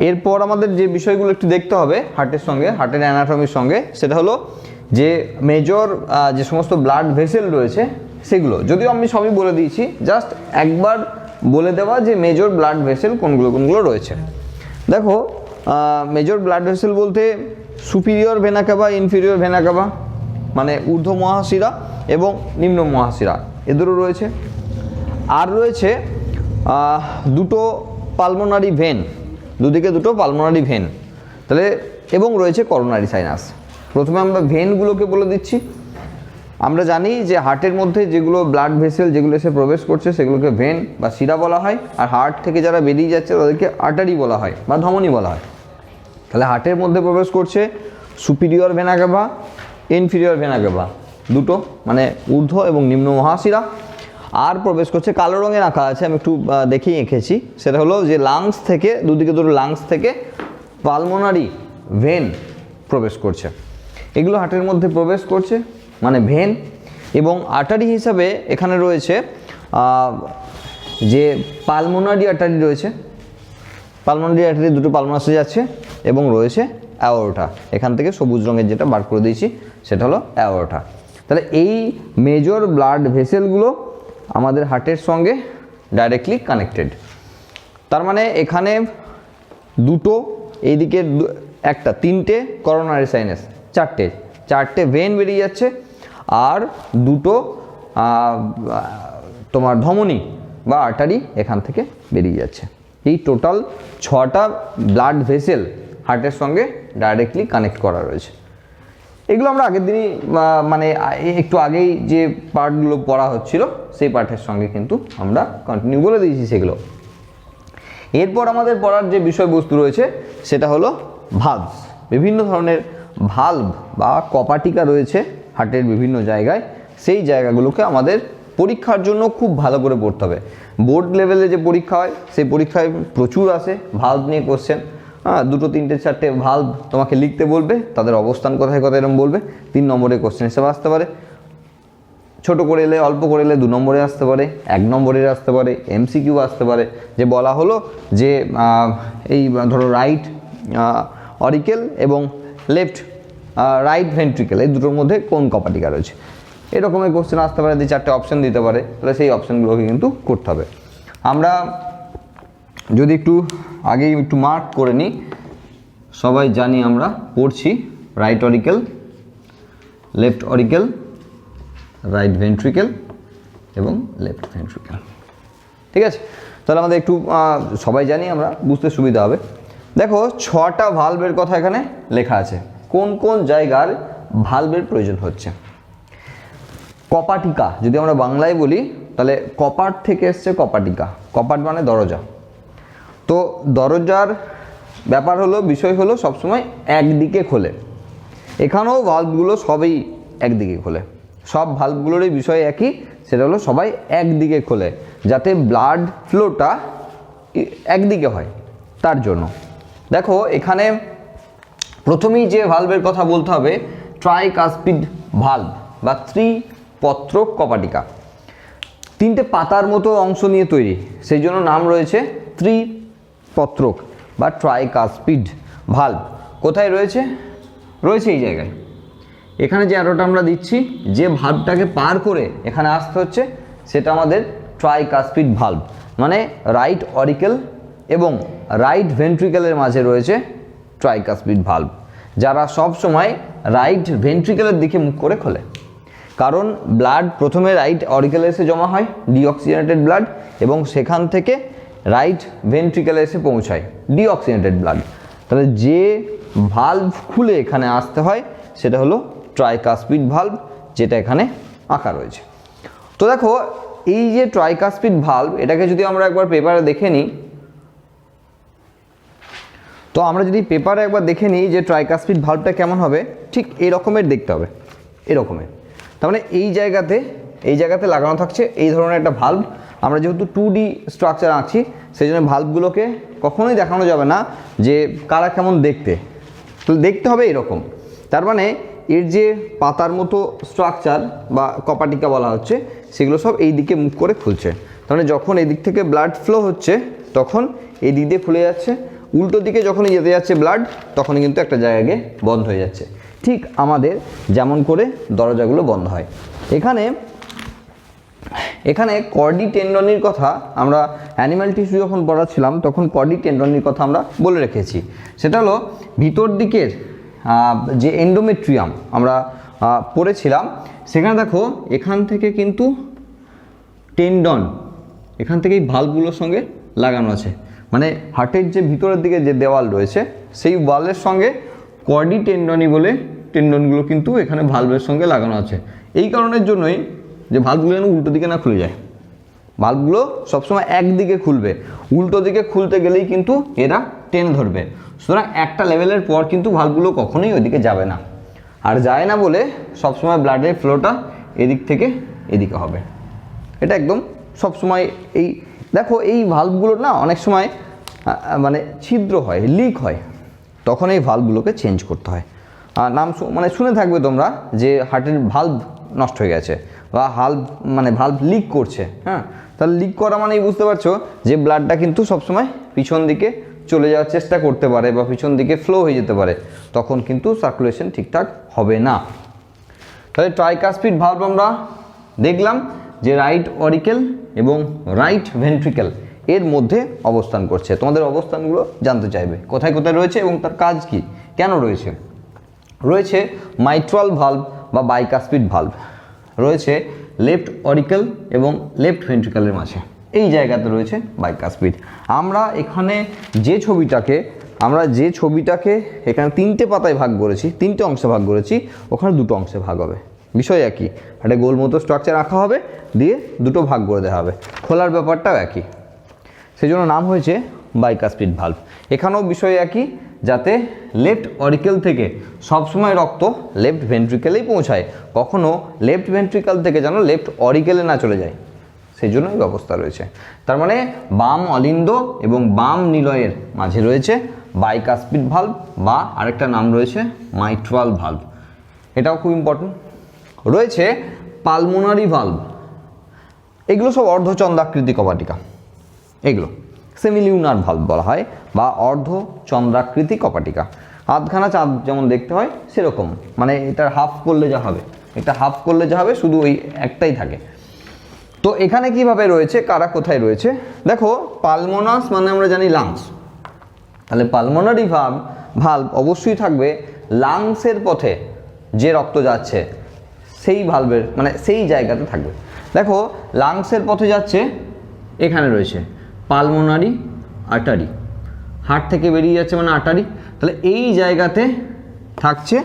এরপর আমাদের যে বিষয়গুলো একটু দেখতে হবে হার্টের সঙ্গে, হার্টের অ্যানাটমির সঙ্গে, সেটা হলো যে মেজর যে সমস্ত ব্লাড ভেসেল রয়েছে সেগুলো, যদিও আমি সবই বলে দিয়েছি, জাস্ট একবার বলে দেওয়া যে মেজর ব্লাড ভেসেল কোনগুলো কোনগুলো রয়েছে। দেখো মেজর ব্লাড ভেসেল বলতে superior vena CAVA, inferior vena CAVA, মানে ঊর্ধ্ব মহাশিরা এবং নিম্ন মহাশিরা, এদেরও রয়েছে। আর রয়েছে দুটো পালমোনারি ভেন, দুদিকে দুটো পালমোনারি ভেন, তাহলে এবং রয়েছে করোনারি সাইনাস। প্রথমে আমরা ভেনগুলোকে বলে দিচ্ছি। আমরা জানি যে হার্টের মধ্যে যেগুলো ব্লাড ভেসেল যেগুলো এসে প্রবেশ করছে সেগুলোকে ভেন বা শিরা বলা হয়, আর হার্ট থেকে যারা বেরিয়ে যাচ্ছে তাদেরকে আর্টারি বলা হয় বা ধমনী বলা হয়। তাহলে হার্টের মধ্যে প্রবেশ করছে superior vena CAVA, inferior vena CAVA, দুটো মানে ঊর্ধ্ব এবং নিম্ন মহাশিরা। আর প্রবেশ করছে, কালো রঙের আঁকা আছে, আমি একটু দেখেই এঁকেছি, সেটা হলো যে লাংস থেকে, দুদিকে দুটো লাংস থেকে পালমোনারি ভেন প্রবেশ করছে। এগুলো হার্টের মধ্যে প্রবেশ করছে মানে ভেন। এবং আর্টারি হিসাবে এখানে রয়েছে যে পালমোনারি আর্টারি রয়েছে, পালমোনারি আর্টারি দুটো পালমোনাসে যাচ্ছে, এবং রয়েছে অ্যাওর্টা, এখান থেকে সবুজ রঙের যেটা বার করে দিয়েছি সেটা হলো অ্যাওর্টা। তাহলে এই মেজর ব্লাড ভেসেলগুলো আমাদের হার্টের সঙ্গে ডাইরেক্টলি কানেক্টেড। তার মানে এখানে দুটো, এইদিকে একটা, তিনটে করোনারি সাইনাস, চারটে ভেন বেরিয়ে যাচ্ছে, আর দুটো তোমার ধমনী বা আর্টারি এখান থেকে বেরিয়ে যাচ্ছে। এই টোটাল 6টা ব্লাড ভেসেল হার্টের সঙ্গে ডাইরেক্টলি কানেক্ট করা রয়েছে। এগুলো আমরা আগের দিনই মানে একটু আগেই যে পার্টগুলো পড়া হচ্ছিল সেই পার্টের সঙ্গে কিন্তু আমরা কন্টিনিউ বলে দিয়েছি সেগুলো। এরপর আমাদের পড়ার যে বিষয়বস্তু রয়েছে সেটা হলো ভালভস। বিভিন্ন ধরনের ভালভ বা কপাটিকা রয়েছে হার্টের বিভিন্ন জায়গায়, সেই জায়গাগুলোকে আমাদের পরীক্ষার জন্য খুব ভালো করে পড়তে হবে। বোর্ড লেভেলে যে পরীক্ষা হয় সেই পরীক্ষায় প্রচুর আসে ভালভ নিয়ে কোশ্চেন। দুটো, তিনটে, চারটে ভালভ তোমাকে লিখতে বলবে, তাদের অবস্থান কোথায় কোথায় এরকম বলবে, 3 নম্বরে কোশ্চেন হিসেবে আসতে পারে। ছোট করে এলে, অল্প করে এলে 2 নম্বরে আসতে পারে, 1 নম্বরের আসতে পারে, MCQ আসতে পারে। যে বলা হলো যে এই ধরো রাইট অরিকেল এবং লেফট রাইট ভেন্ট্রিকেল, এই দুটোর মধ্যে কোন কপাটিকা রয়েছে, এরকমের কোশ্চেন আসতে পারে। 4টে অপশন দিতে পারে, তাহলে সেই অপশানগুলোকে কিন্তু করতে হবে। আমরা যদি একটু আগেই একটু মার্ক করে নিই, সবাই জানি আমরা পড়ছি right auricle, left auricle, right ventricle এবং লেফট ভেন্ট্রিকেল, ঠিক আছে? তাহলে আমাদের একটু সবাই জানি, আমরা বুঝতে সুবিধা হবে। দেখো 6টা ভালভের কথা এখানে লেখা আছে, কোন কোন জায়গার ভালভের প্রয়োজন হচ্ছে। কপাটিকা যদি আমরা বাংলায় বলি তাহলে কপাট থেকে এসছে কপাটিকা, কপাট মানে দরজা। তো দরজার ব্যাপার হলো, বিষয় হলো সবসময় একদিকে খোলে। এখানেও ভালভগুলো সবই একদিকে খোলে, সব ভালভগুলোরই বিষয় একই, সেটা হলো সবাই একদিকে খোলে, যাতে ব্লাড ফ্লোটা একদিকে হয়, তার জন্য। দেখো এখানে প্রথমেই যে ভালভের কথা বলতে হবে ট্রাইকাসপিড ভালভ বা ত্রিপত্রক কপাটিকা, তিনটে পাতার মতো অংশ নিয়ে তৈরি, সেই জন্য নাম রয়েছে ত্রিপত্রক বা ট্রাইকাসপিড ভালভ। কোথায় রয়েছে? রয়েছে এই জায়গায়। এখানে যে অ্যারোটা আমরা দিচ্ছি, যে ভালভটাকে পার করে এখানে আসতে হচ্ছে সেটা আমাদের ট্রাইকাসপিড ভালভ, মানে রাইট অরিকেল এবং রাইট ভেন্ট্রিকেলের মাঝে রয়েছে ট্রাইকাসপিড ভালভ, যারা সব সময় রাইট ভেন্ট্রিকেলের দিকে মুখ করে খোলে। কারণ ব্লাড প্রথমে রাইট অরিকেলে এসে জমা হয়, ডিঅক্সিজেনেটেড ব্লাড, এবং সেখান থেকে রাইট ভেন্ট্রিকেলে এসে পৌঁছায় ডিঅক্সিজেনেটেড ব্লাড। তাহলে যে ভালভ খুলে এখানে আসতে হয় সেটা হলো ট্রাইকাসপিড ভালভ, যেটা এখানে আঁকা রয়েছে। তো দেখো এই যে ট্রাইকাসপিড ভালভ, এটাকে যদি আমরা একবার পেপারে দেখে নিই, তো আমরা যদি পেপারে একবার দেখে নিই যে ট্রাইকাসপিড ভালভটা কেমন হবে, ঠিক এই রকমের দেখতে হবে, এরকমের। তার মানে এই জায়গাতে লাগানো থাকছে এই ধরনের একটা ভালভ। আমরা যেহেতু 2D স্ট্রাকচার আঁকছি, সেই জন্য ভালভগুলোকে কখনোই দেখানো যাবে না যে কারা কেমন দেখতে, তো দেখতে হবে এরকম। তার মানে এর যে পাতার মতো স্ট্রাকচার বা কপাটিকা বলা হচ্ছে, সেগুলো সব এই দিকে মুখ করে খুলছে। তার মানে যখন এই দিক থেকে ব্লাড ফ্লো হচ্ছে তখন এই দিক দিয়ে খুলে যাচ্ছে, উল্টো দিকে যখনই যেতে যাচ্ছে ব্লাড তখনই কিন্তু একটা জায়গায় বন্ধ হয়ে যাচ্ছে, ঠিক আমাদের যেমন করে দরজাগুলো বন্ধ হয়। এখানে কর্ডি টেন্ডনির কথা আমরা অ্যানিম্যাল টিস্যু যখন পড়াচ্ছিলাম তখন কর্ডি টেন্ডনির কথা আমরা বলে রেখেছি। সেটা হলো ভিতর দিকের যে এন্ডোমেট্রিয়াম আমরা পড়েছিলাম, সেখানে দেখো এখান থেকে কিন্তু টেন্ডন এখান থেকে এই ভালভগুলোর সঙ্গে লাগানো আছে, মানে হার্টের যে ভিতরের দিকে যে দেওয়াল রয়েছে সেই ওয়ালের সঙ্গে কর্ডি টেন্ডনি বলে টেন্ডনগুলো কিন্তু এখানে ভালভের সঙ্গে লাগানো আছে। এই কারণের জন্যই যে ভালভগুলো যেন উল্টো দিকে না খুলে যায়, ভালভগুলো সবসময় একদিকে খুলবে, উল্টো দিকে খুলতে গেলেই কিন্তু এরা টেনে ধরবে। সুতরাং একটা লেভেলের পর কিন্তু ভালভগুলো কখনোই ওইদিকে যাবে না, আর যায় না বলে সবসময় ব্লাডের ফ্লোটা এদিক থেকে এদিকে হবে। এটা একদম সবসময় এই দেখো এই ভালভগুলোর না অনেক সময় মানে ছিদ্র হয়, লিক হয়, তখন এই ভালভগুলোকে চেঞ্জ করতে হয়। নাম মানে শুনে থাকবে তোমরা যে হার্টের ভালভ নষ্ট হয়ে গেছে বা ভালভ লিক করছে। হ্যাঁ, তাহলে লিক করা মানেই বুঝতে পারছো যে ব্লাডটা কিন্তু সবসময় পিছন দিকে চলে যাওয়ার চেষ্টা করতে পারে বা পিছন দিকে ফ্লো হয়ে যেতে পারে, তখন কিন্তু সার্কুলেশন ঠিকঠাক হবে না। তাহলে ট্রাইকাসপিড ভালভ আমরা দেখলাম যে রাইট অরিকেল এবং রাইট ভেন্ট্রিকেল এর মধ্যে অবস্থান করছে। তোমাদের অবস্থানগুলো জানতে চাইবে কোথায় কোথায় রয়েছে এবং তার কাজ কি, কেন রয়েছে। রয়েছে মাইট্রাল ভালভ বা বাইকাসপিড ভালভ, রয়েছে লেফট অরিকেল এবং লেফট ভেন্ট্রিকেলের মাঝে, এই জায়গাতে রয়েছে বাইকাসপিড। আমরা এখানে যে ছবিটাকে এখানে তিনটে পাতায় ভাগ করেছি, তিনটে অংশে ভাগ করেছি, ওখানে দুটো অংশে ভাগ হবে। বিষয় একই, একটা গোল মতো স্ট্রাকচার রাখা হবে, দিয়ে দুটো ভাগ করে দেওয়া হবে, খোলার ব্যাপারটাও একই, সেই জন্য নাম হয়েছে বাইকাসপিড ভালভ। এখানেও বিষয় একই, যাতে লেফট অরিকেল থেকে সবসময় রক্ত লেফট ভেন্ট্রিকেলেই পৌঁছায়, কখনো লেফট ভেন্ট্রিকেল থেকে যেন লেফট অরিকেলে না চলে যায়, সেই জন্য এই ব্যবস্থা রয়েছে। তার মানে বাম অলিন্দ এবং বাম নিলয়ের মাঝে রয়েছে বাইকাসপিড ভালভ বা আরেকটা নাম রয়েছে মাইট্রাল ভালভ, এটাও খুব ইম্পর্টেন্ট। রয়েছে পালমোনারি ভালভ, এগুলো সব অর্ধচন্দ্রাকৃতি কপাটিকা, এগুলো সেমিলিউনার ভালভ বলা হয় বা অর্ধচন্দ্রাকৃতি কপাটিকা। আধখানা চাঁদ যেমন দেখতে হয় সেরকম, মানে এটার হাফ করলে যা হবে, এটা হাফ করলে যা হবে, শুধু ওই একটাই থাকে। তো এখানে কিভাবে রয়েছে, কারা কোথায় রয়েছে দেখো। পালমোনাস মানে আমরা জানি লাংস, তাহলে পালমোনারি ভালভ অবশ্যই থাকবে লাংসের পথে, যে রক্ত যাচ্ছে সেই ভালভের মানে সেই জায়গাতে থাকবে। দেখো লাংসের পথে যাচ্ছে, এখানে রয়েছে পালমোনারি আর্টারি, হার্ট থেকে বেরিয়ে যাচ্ছে মানে আর্টারি, তাহলে এই জায়গাতে থাকছে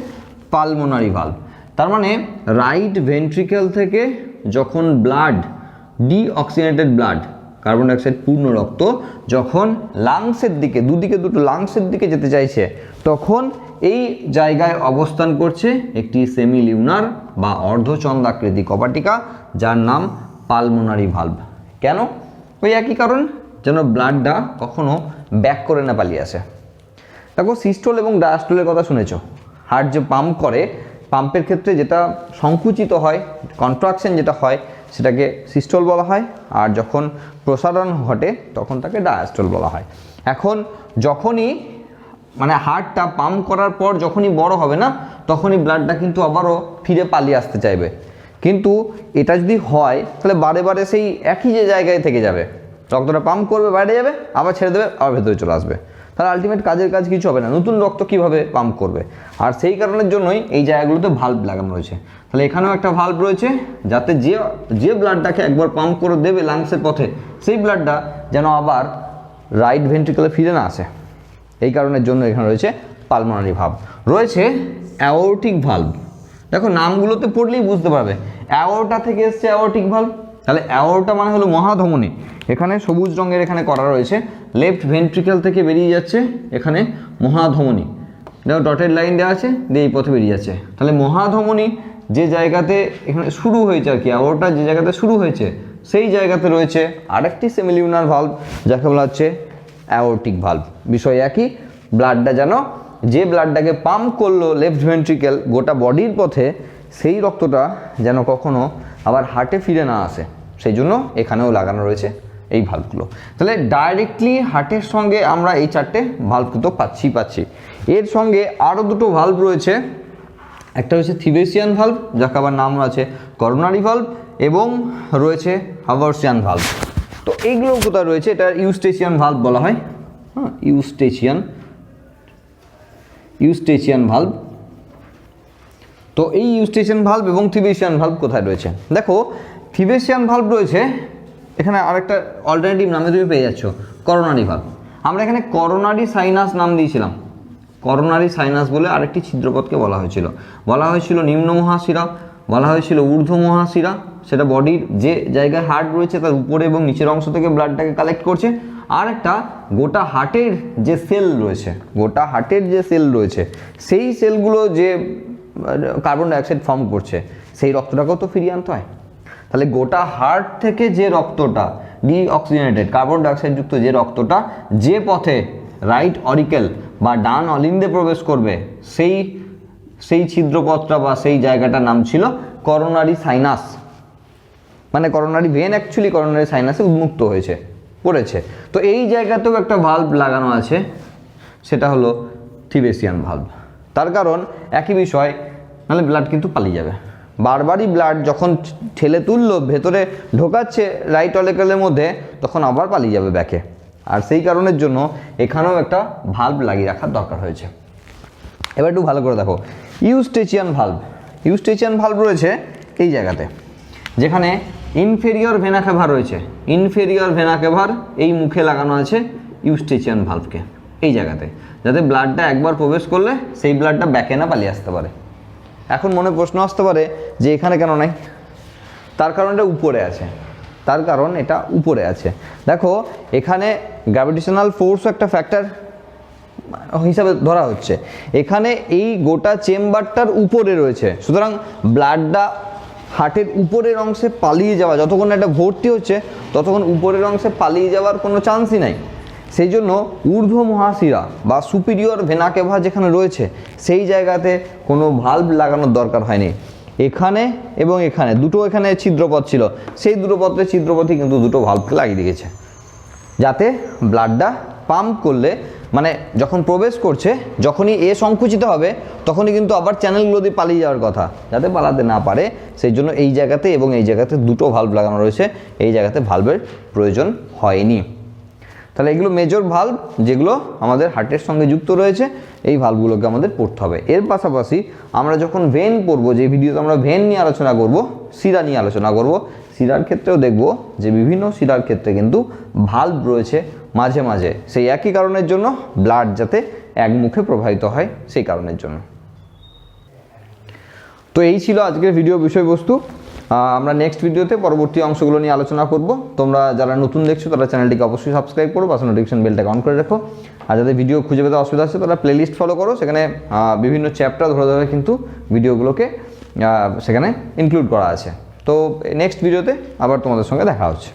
পালমোনারি ভালভ। তার মানে রাইট ভেন্ট্রিকেল থেকে যখন blood deoxygenated blood, carbon dioxide পূর্ণ রক্ত যখন লাংসের দিকে, দুদিকে দুটো লাংসের দিকে যেতে চাইছে, তখন এই জায়গায় অবস্থান করছে একটি সেমিলিউনার বা অর্ধচন্দ্রাকৃতি কপাটিকা, যার নাম পালমোনারি ভালভ। কেন? ওই একই কারণ যেন ব্লাডটা কখনো ব্যাক করে না পালিয়ে আসে। দেখো সিস্টোল এবং ডায়াস্টোলের কথা শুনেছো, হার্ট যে পাম্প করে, পাম্পের ক্ষেত্রে যেটা সংকুচিত হয়, কন্ট্রাকশন যেটা হয় সেটাকে সিস্টোল বলা হয়, আর যখন প্রসারণ ঘটে তখন তাকে ডায়াস্টোল বলা হয়। এখন যখনই মানে হার্টটা পাম্প করার পর যখনই বড় হবে না, তখনই ব্লাডটা কিন্তু আবারও ফিরে পালিয়ে আসতে চাইবে, কিন্তু এটা যদি হয় তাহলে বারে বারে সেই একই যে জায়গায় থেকে যাবে, রক্তটা পাম্প করবে, বাইরে যাবে, আবার ছেড়ে দেবে, আবার ভেতরে চলে আসবে, তাহলে আলটিমেট কাজের কাজ কিছু হবে না, নতুন রক্ত কীভাবে পাম্প করবে। আর সেই কারণের জন্যই এই জায়গাগুলোতে ভাল্ব লাগানো রয়েছে। তাহলে এখানেও একটা ভাল্ব রয়েছে, যাতে যে ব্লাডটাকে একবার পাম্প করে দেবে লাংসের পথে, সেই ব্লাডটা যেন আবার রাইট ভেন্ট্রিকলে ফিরে না আসে, এই কারণের জন্য এখানে রয়েছে পালমোনারি ভাল্ব। রয়েছে অ্যাওর্টিক ভাল্ব। দেখো নামগুলোতে পড়লেই বুঝতে পারবে, অ্যাওর্টা থেকে এসছে অ্যাওর্টিক ভাল্ব। তাহলে অ্যাওর্টা মানে হলো মহাধমনী, এখানে সবুজ রঙের এখানে করা রয়েছে, লেফট ভেন্ট্রিকল থেকে বেরিয়ে যাচ্ছে এখানে মহাধমনী, দেখো ডটেড লাইন দেওয়া আছে, দিয়ে এই পথে বেরিয়ে যাচ্ছে। তাহলে মহাধমনী যে জায়গাতে এখানে শুরু হয়েছে আর কি, অ্যাওর্টা যে জায়গাতে শুরু হয়েছে সেই জায়গাতে রয়েছে আরেকটি সেমিলিউনার ভাল্ব, যাকে বলা হচ্ছে অ্যাওর্টিক ভাল্ব। বিষয় একই, ব্লাডটা যেন যে ব্লাডটাকে পাম্প করলো লেফট ভেন্ট্রিকল গোটা বডির পথে, সেই রক্তটা যেন কখনো আবার হার্টে ফিরে না আসে, সেই জন্য এখানেও লাগানো রয়েছে এই ভাল্বগুলো। তাহলে ডাইরেক্টলি হার্টের সঙ্গে আমরা এই চারটে ভাল্ব তো পাচ্ছি। এর সঙ্গে আরও দুটো ভাল্ব রয়েছে, একটা হচ্ছে থিবেসিয়ান ভাল্ব, যাকে আবার নাম আছে করোনারি ভাল্ব, এবং রয়েছে হাভার্সিয়ান ভাল্ব। তো এইগুলো কোথায় রয়েছে, এটা ইউস্টেচিয়ান ভাল্ব বলা হয়, হ্যাঁ, ইউস্টেচিয়ান ভাল্ব। তো এই ইউস্টেচিয়ান ভাল্ব এবং থিবেসিয়ান ভাল্ব কোথায় রয়েছে, দেখো থিবেসিয়ান ভাল্ব রয়েছে এখানে, আরেকটা অল্টারনেটিভ নামে তুমি পেয়ে যাচ্ছ করোনারি ভাল্ব। আমরা এখানে করোনারি সাইনাস নাম দিয়েছিলাম, করোনারি সাইনাস বলে আরেকটি ছিদ্রপথকে বলা হয়েছিল নিম্ন মহাশিরা, বলা হয়েছিল ঊর্ধ্ব মহাশিরা, সেটা বডির যে জায়গায় হার্ট রয়েছে তার উপরে এবং নিচের অংশ থেকে ব্লাডটাকে কালেক্ট করছে। আর একটা গোটা হার্টের যে সেল রয়েছে, সেই সেলগুলো যে কার্বন ডাইঅক্সাইড ফর্ম করছে, সেই রক্তটাকেও তো ফিরিয়ে আনতে হয়। তাহলে গোটা হার্ট থেকে যে রক্তটা ডিঅক্সিজেনেটেড কার্বন ডাইঅক্সাইড যুক্ত যে রক্তটা যে পথে রাইট অরিকেল বা ডান অলিন্দে প্রবেশ করবে, সেই ছিদ্রপথটা বা সেই জায়গাটার নাম ছিল করোনারি সাইনাস, মানে করোনারি ভেন অ্যাকচুয়ালি করোনারি সাইনাসে উন্মুক্ত পড়েছে। তো এই জায়গাতেও একটা ভাল্ব লাগানো আছে, সেটা হলো থিবেসিয়ান ভাল্ব। তার কারণ একই বিষয়, নাহলে ব্লাড কিন্তু পালিয়ে যাবে, বারবারই ব্লাড যখন ঠেলে তুললো ভেতরে ঢোকাচ্ছে রাইট অরিকেলের মধ্যে, তখন আবার পালিয়ে যাবে ব্যাকে, আর সেই কারণের জন্য এখানেও একটা ভাল্ব লাগিয়ে রাখার দরকার হয়েছে। এবার একটু ভালো করে দেখো, ইউস্টেচিয়ান ভাল্ব রয়েছে এই জায়গাতে, যেখানে ইনফেরিয়র ভেনা ক্যাভা রয়েছে, ইনফেরিয়র ভেনা ক্যাভার এই মুখে লাগানো আছে ইউস্টেচিয়ান ভাল্বকে এই জায়গাতে, যাতে ব্লাডটা একবার প্রবেশ করলে সেই ব্লাডটা ব্যাকে না পালিয়ে আসতে পারে। এখন মনে প্রশ্ন আসতে পারে যে এখানে কেন নাই, তার কারণ এটা উপরে আছে, দেখো এখানে গ্র্যাভিটেশনাল ফোর্স একটা ফ্যাক্টর হিসাবে ধরা হচ্ছে, এখানে এই গোটা চেম্বারটার উপরে রয়েছে, সুতরাং ব্লাডটা হার্টের উপরের অংশে পালিয়ে যাওয়া, যতক্ষণ এটা ভর্তি হচ্ছে ততক্ষণ উপরের অংশে পালিয়ে যাওয়ার কোনো চান্সই নাই। সেই জন্য ঊর্ধ্ব মহাশিরা বা সুপিরিয়র ভেনা ক্যাভা যেখানে রয়েছে, সেই জায়গাতে কোনো ভাল্ব লাগানোর দরকার হয়নি। এখানে এবং এখানে এখানে ছিদ্রপথ ছিল, সেই ছিদ্রপথই কিন্তু দুটো ভাল্বকে লাগিয়ে দিয়েছে, যাতে ব্লাডটা পাম্প করলে, মানে যখন প্রবেশ করছে, যখনই সংকুচিত হবে তখনই কিন্তু আবার চ্যানেলগুলো দিয়ে পালিয়ে যাওয়ার কথা, যাতে পালাতে না পারে, সেই জন্য এই জায়গাতে এবং এই জায়গাতে দুটো ভাল্ব লাগানো রয়েছে, এই জায়গাতে ভাল্বের প্রয়োজন হয়নি। তাহলে এগুলো মেজর ভাল্ব যেগুলো আমাদের হার্টের সঙ্গে যুক্ত রয়েছে, এই ভাল্বগুলোকে আমাদের পড়তে হবে। এর পাশাপাশি আমরা যখন ভেন পড়বো, যে ভিডিওতে আমরা ভেন নিয়ে আলোচনা করব, শিরা নিয়ে আলোচনা করব, শিরার ক্ষেত্রেও দেখব যে বিভিন্ন শিরার ক্ষেত্রে কিন্তু ভাল্ব রয়েছে মাঝে মাঝে, সেই একই কারণের জন্য, ব্লাড যাতে একমুখে প্রবাহিত হয় সেই কারণের জন্য। তো এই ছিল আজকের ভিডিও বিষয়বস্তু। আমরা নেক্সট ভিডিওতে পরবর্তী অংশগুলো নিয়ে আলোচনা করব। তোমরা যারা নতুন দেখছো তারা চ্যানেলটিকে অবশ্যই সাবস্ক্রাইব করো, পাশে নোটিফিকেশন বেলটাকে অন করে রাখো। আর যাদের ভিডিও খুঁজে পেতে অসুবিধা আছে তারা প্লেলিস্ট ফলো করো, সেখানে বিভিন্ন চ্যাপ্টার ধরে কিন্তু ভিডিওগুলোকে সেখানে ইনক্লুড করা আছে। তো নেক্সট ভিডিওতে আবার তোমাদের সঙ্গে দেখা হচ্ছে।